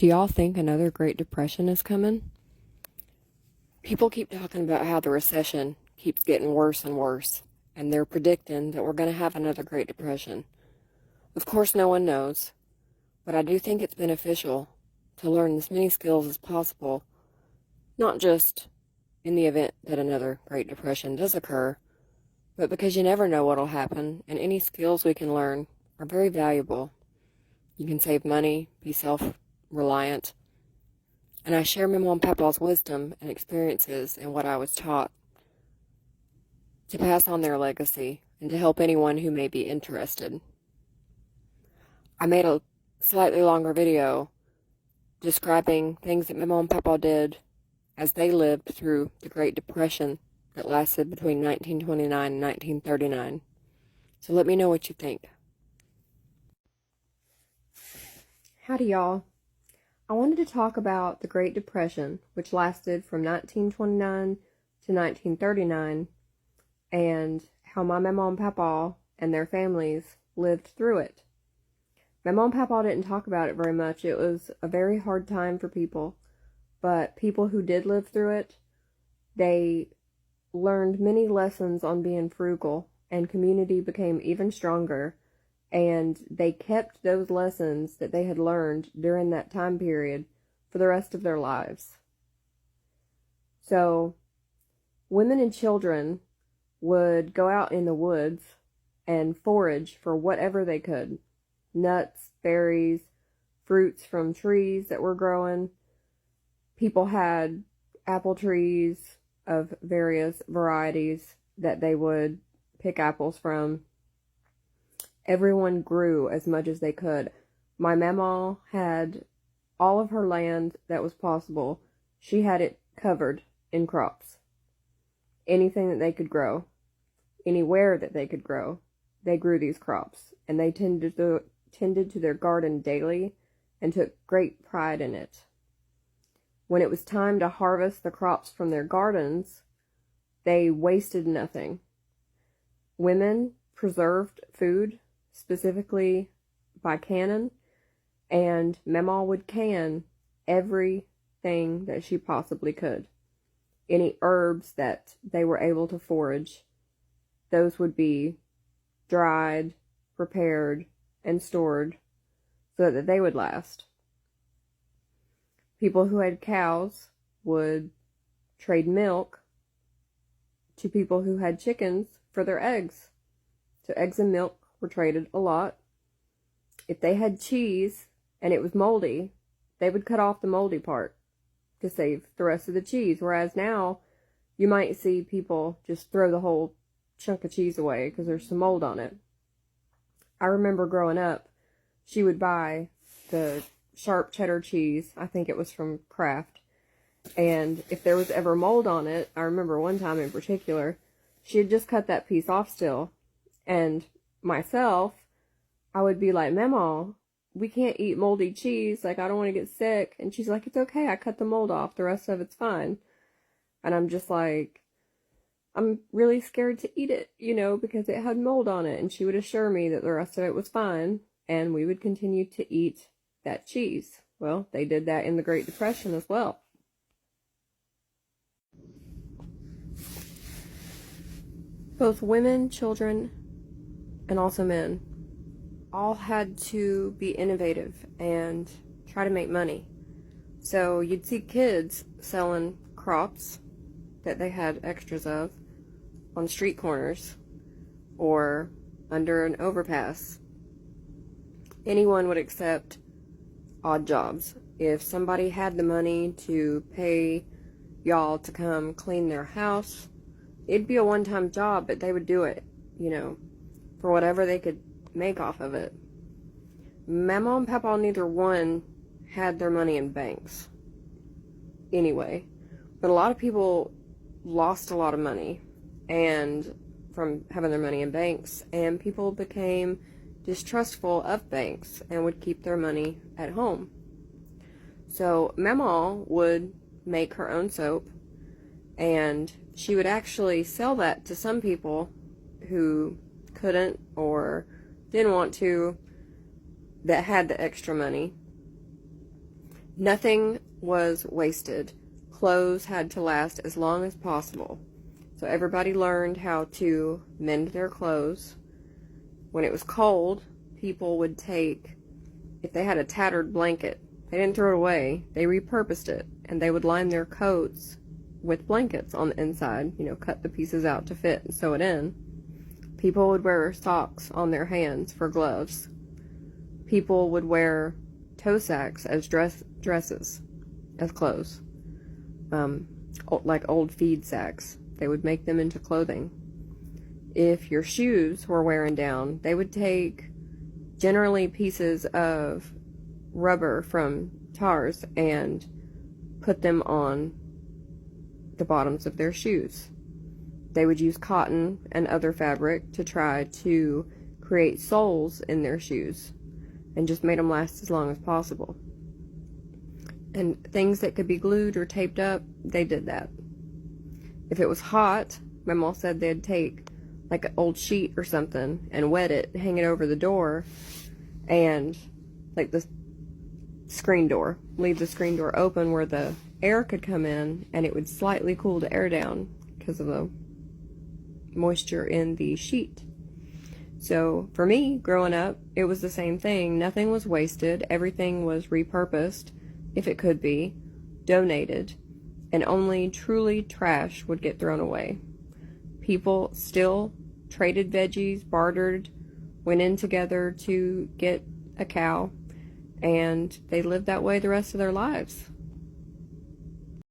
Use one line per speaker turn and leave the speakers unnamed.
Do y'all think another Great Depression is coming? People keep talking about how the recession keeps getting worse and worse, and they're predicting that we're going to have another Great Depression. Of course, no one knows, but I do think it's beneficial to learn as many skills as possible, not just in the event that another Great Depression does occur, but because you never know what'll happen, and any skills we can learn are very valuable. You can save money, be self-reliant, and I share Mamaw and Papaw's wisdom and experiences and what I was taught to pass on their legacy and to help anyone who may be interested. I made a slightly longer video describing things that Mamaw and Papaw did as they lived through the Great Depression that lasted between 1929 and 1939. So let me know what you think. Howdy, y'all. I wanted to talk about the Great Depression, which lasted from 1929 to 1939, and how my Mamaw and Papaw and their families lived through it. Mamaw and Papaw didn't talk about it very much. It was a very hard time for people, but people who did live through it, they learned many lessons on being frugal, and community became even stronger, and they kept those lessons that they had learned during that time period for the rest of their lives. So, women and children would go out in the woods and forage for whatever they could. Nuts, berries, fruits from trees that were growing. People had apple trees of various varieties that they would pick apples from. Everyone grew as much as they could. My Mamaw had all of her land that was possible. She had it covered in crops. Anything that they could grow, anywhere that they could grow, they grew these crops. And they tended to their garden daily and took great pride in it. When it was time to harvest the crops from their gardens, they wasted nothing. Women preserved food, specifically by canning, and Mamaw would can everything that she possibly could. Any herbs that they were able to forage, those would be dried, prepared, and stored so that they would last. People who had cows would trade milk to people who had chickens for their eggs. So eggs and milk were traded a lot. If they had cheese and it was moldy, they would cut off the moldy part to save the rest of the cheese. Whereas now, you might see people just throw the whole chunk of cheese away because there's some mold on it. I remember growing up, she would buy the sharp cheddar cheese. I think it was from Kraft. And if there was ever mold on it, I remember one time in particular, she had just cut that piece off still. And myself, I would be like, Mamaw, we can't eat moldy cheese. Like, I don't want to get sick. And she's like, it's okay. I cut the mold off. The rest of it's fine. And I'm just like, I'm really scared to eat it, because it had mold on it. And she would assure me that the rest of it was fine. And we would continue to eat that cheese. Well, they did that in the Great Depression as well. Both women, children, and also men all had to be innovative and try to make money. So you'd see kids selling crops that they had extras of on street corners or under an overpass. Anyone would accept odd jobs. If somebody had the money to pay y'all to come clean their house, it'd be a one-time job, but they would do it, for whatever they could make off of it. Mamaw and Papaw, neither one had their money in banks. Anyway, but a lot of people lost a lot of money and from having their money in banks, and people became distrustful of banks and would keep their money at home. So Mamaw would make her own soap, and she would actually sell that to some people who couldn't or didn't want to, that had the extra money. Nothing was wasted. Clothes had to last as long as possible. So everybody learned how to mend their clothes. When it was cold, people would take, if they had a tattered blanket, they didn't throw it away, they repurposed it, and they would line their coats with blankets on the inside, cut the pieces out to fit and sew it in. People would wear socks on their hands for gloves. People would wear toe sacks as dresses, as clothes. Like old feed sacks. They would make them into clothing. If your shoes were wearing down, they would take generally pieces of rubber from tars and put them on the bottoms of their shoes. They would use cotton and other fabric to try to create soles in their shoes and just made them last as long as possible. And things that could be glued or taped up, they did that. If it was hot, my mom said they'd take like an old sheet or something and wet it, hang it over the door, and like the screen door, leave the screen door open where the air could come in, and it would slightly cool the air down because of the moisture in the sheet. So for me, growing up, it was the same thing. Nothing was wasted. Everything was repurposed, if it could be, donated, and only truly trash would get thrown away. People still traded veggies, bartered, went in together to get a cow, and they lived that way the rest of their lives.